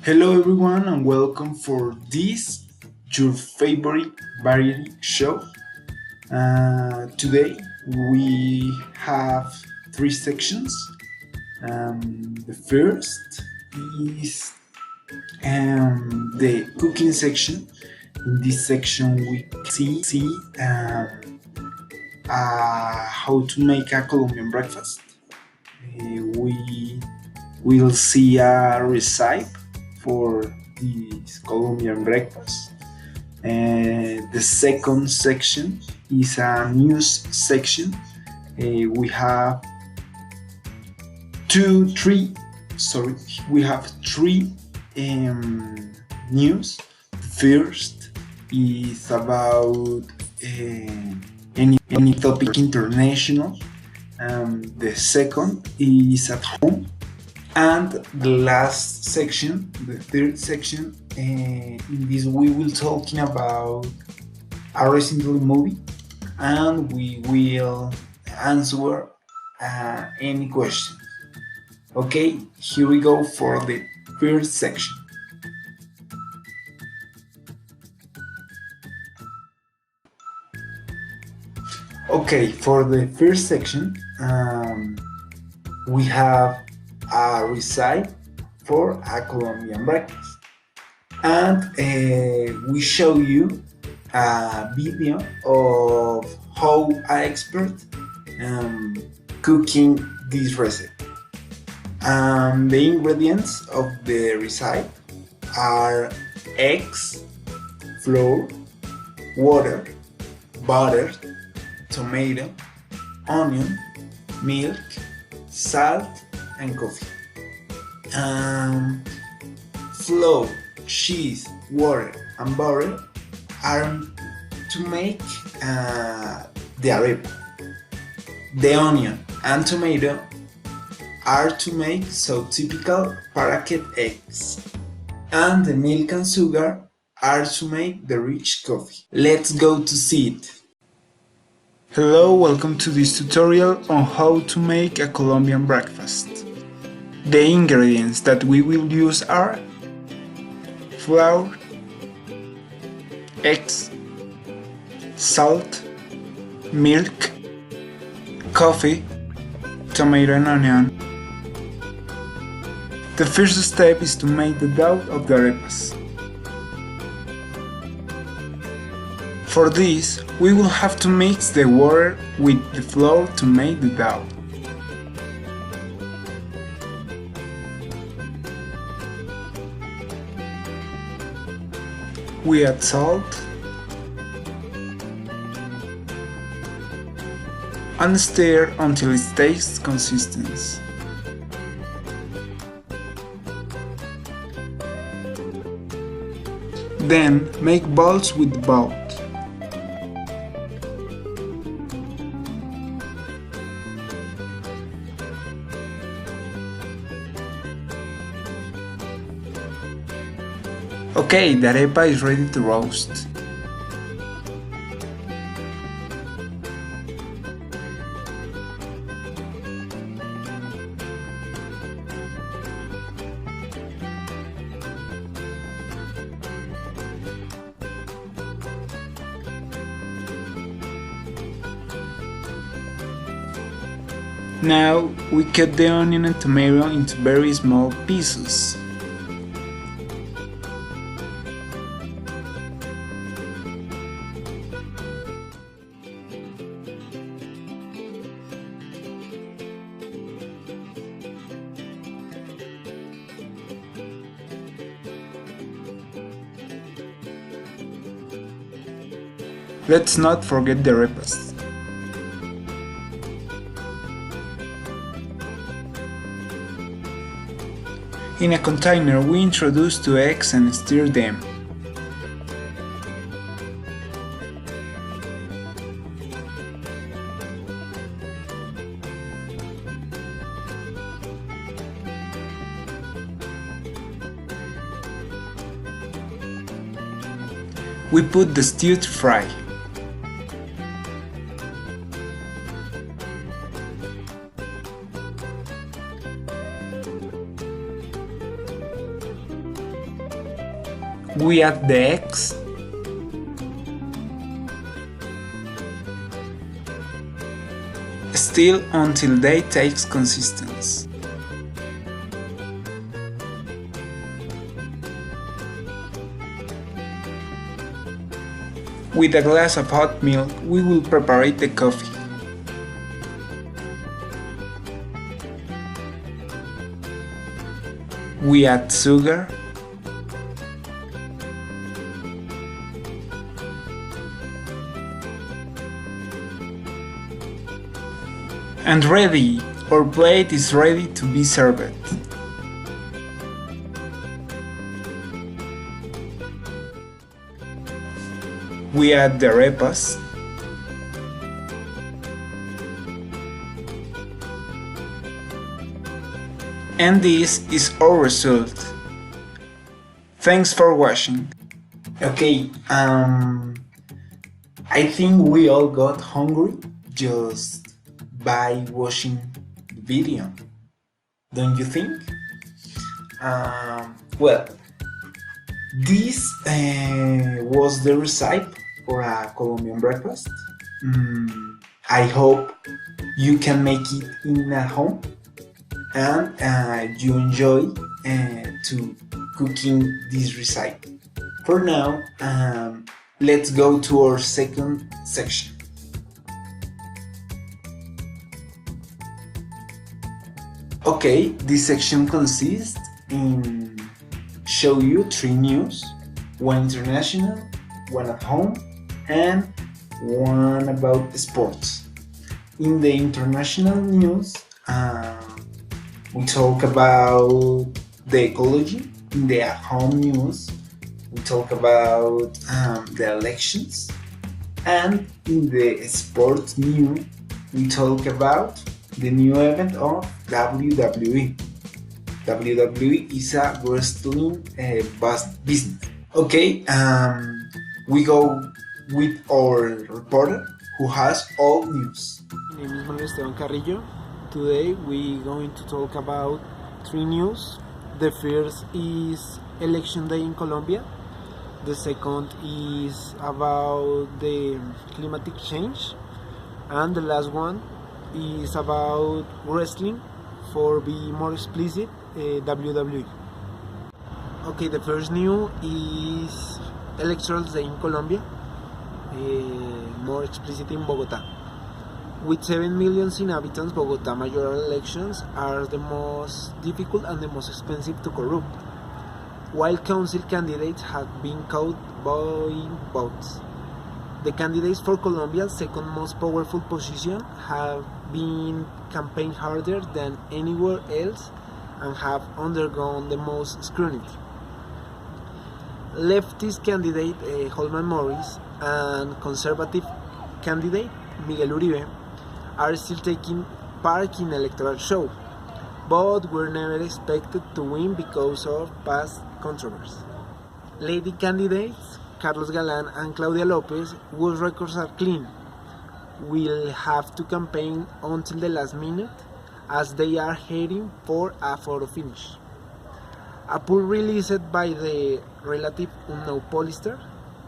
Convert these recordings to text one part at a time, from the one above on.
Hello everyone and welcome for this your favorite variety show. Today we have three sections. The first is the cooking section. In this section we see how to make a Colombian breakfast. We will see a recipe for this Colombian breakfast. The second section is a news section. We have three news. The first is about any topic international. The second is at home. And the last section, the third section, in this we will talking about a recently movie, and we will answer any questions. Okay, here we go for the first section. Okay, for the first section, we have a recipe for a Colombian breakfast, and we show you a video of how an expert cooking this recipe. The ingredients of the recipe are eggs, flour, water, butter, tomato, onion, milk, salt, and coffee. Flour, cheese, water, and butter are to make the arepa. The onion and tomato are to make so typical paraquet eggs. And the milk and sugar are to make the rich coffee. Let's go to see it. Hello, welcome to this tutorial on how to make a Colombian breakfast. The ingredients that we will use are flour, eggs, salt, milk, coffee, tomato and onion. The first step is to make the dough of the arepas. For this, we will have to mix the water with the flour to make the dough. We add salt and stir until it takes consistency. Then make balls with the bowl. Okay, the arepa is ready to roast. Now we cut the onion and tomato into very small pieces. Let's not forget the arepas. In a container we introduce 2 eggs and stir them. We put the stew to fry. We add the eggs. Still until they takes consistency. With a glass of hot milk, we will prepare the coffee. We add sugar. And ready! Our plate is ready to be served. We add the arepas. And this is our result. Thanks for watching. Okay, I think we all got hungry just by watching the video. Don't you think? Well, this was the recipe for a Colombian breakfast. I hope you can make it in a home and you enjoy to cooking this recipe. For now, let's go to our second section. Okay, this section consists in show you 3 news, 1 international, 1 at home, and 1 about sports. In the international news, we talk about the ecology. In the at home news, we talk about the elections. And in the sports news, we talk about the new event of WWE. WWE is a wrestling business. Okay, we go with our reporter who has all news. My name is Manuel Esteban Carrillo. Today we're going to talk about 3 news. The first is election day in Colombia. The second is about the climatic change. And the last one is about wrestling, for be more explicit, WWE. Okay, the first news is electoral day in Colombia, more explicit in Bogota. With 7 million inhabitants, Bogota mayoral elections are the most difficult and the most expensive to corrupt, while council candidates have been caught by votes. The candidates for Colombia's second most powerful position have been campaigned harder than anywhere else and have undergone the most scrutiny. Leftist candidate Holman Morris and conservative candidate Miguel Uribe are still taking part in electoral show, but were never expected to win because of past controversy. Lady candidates Carlos Galán and Claudia Lopez, whose records are clean, will have to campaign until the last minute as they are heading for a photo finish. A poll released by the relative unknown pollster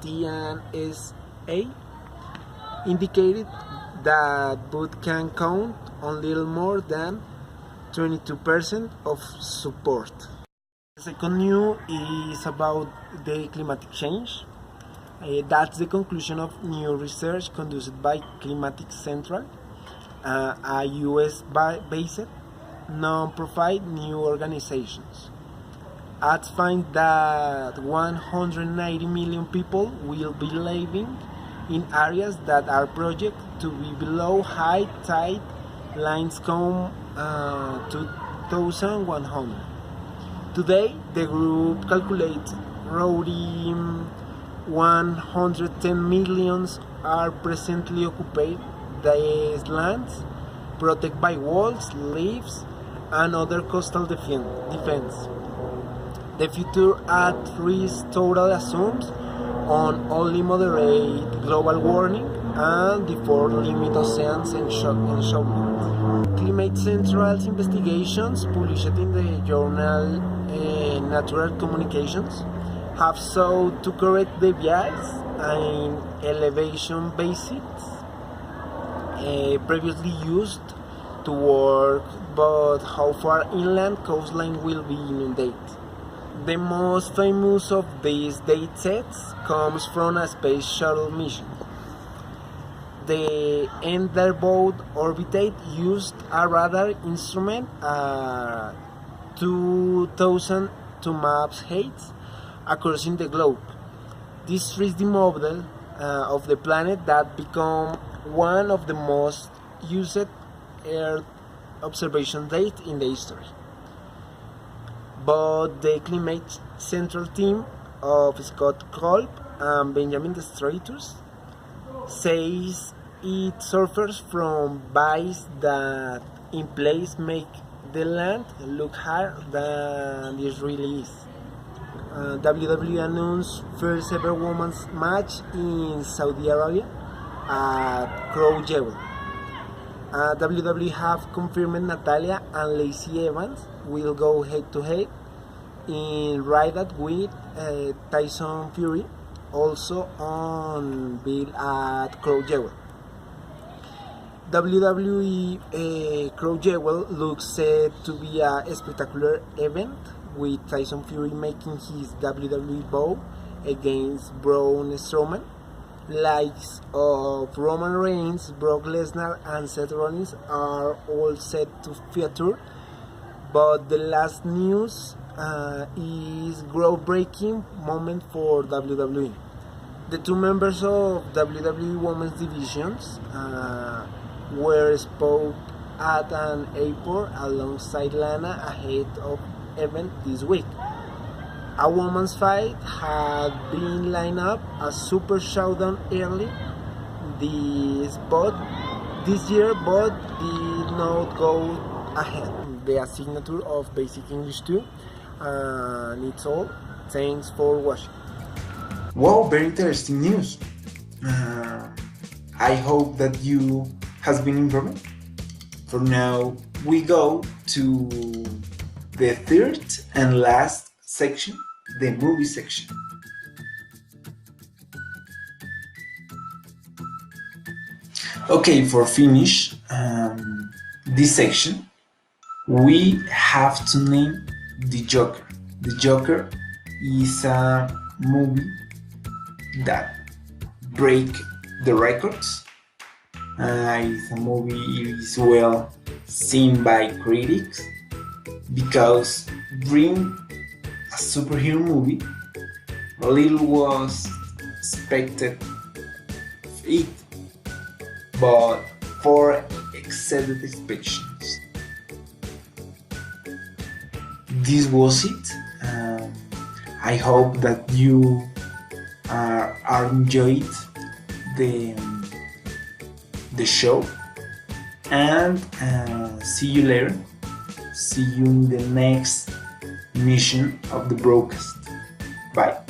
TNSA indicated that vote can count on little more than 22% of support. The second news is about the climatic change. That's the conclusion of new research conducted by Climatic Central, a US-based non-profit new organizations. Ads find that 190 million people will be living in areas that are projected to be below high tide lines come 2100. Today, the group calculates roughly 110 millions are presently occupied these lands, protected by walls, levees, and other coastal defense. The future at-risk total assumes on only moderate global warming and the 4 limit oceans enshortment. Climate Central's investigations, published in the journal Natural Communications, have sought to correct the bias in elevation basis previously used to work, but how far inland coastline will be inundated. The most famous of these datasets comes from a space shuttle mission. The Endeavour Orbitate used a radar instrument 2000 to map heights across the globe. This 3D model of the planet that became one of the most used Earth observation data in the history. But the Climate Central team of Scott Kolb and Benjamin Destratus says it suffers from bias that in place make the land look higher than it really is. WWE announced first ever women's match in Saudi Arabia at Crow Jewel. WWE have confirmed Natalia and Lacey Evans will go head to head in Riyadh with Tyson Fury, also on bill at Crow Jewel. WWE Crow Jewel looks set to be a spectacular event, with Tyson Fury making his WWE bow against Braun Strowman. Likes of Roman Reigns, Brock Lesnar, and Seth Rollins are all set to feature, but the last news is groundbreaking moment for WWE. The two members of WWE Women's Divisions were spotted at an airport alongside Lana ahead of event this week. A women's fight had been lined up as Super Showdown early this year, but did not go ahead. The signature of Basic English 2, and it's all. Thanks for watching. Wow, very interesting news. I hope that you has been informed. For now, we go to the third and last section, the movie section. Okay, for finish this section, we have to name The Joker. The Joker is a movie that break the records. It's a movie it is well seen by critics because bring a superhero movie little was expected it, but for exceeded expectations. This was it. I hope that you are enjoyed the show, and see you later. See you in the next mission of the broadcast. Bye.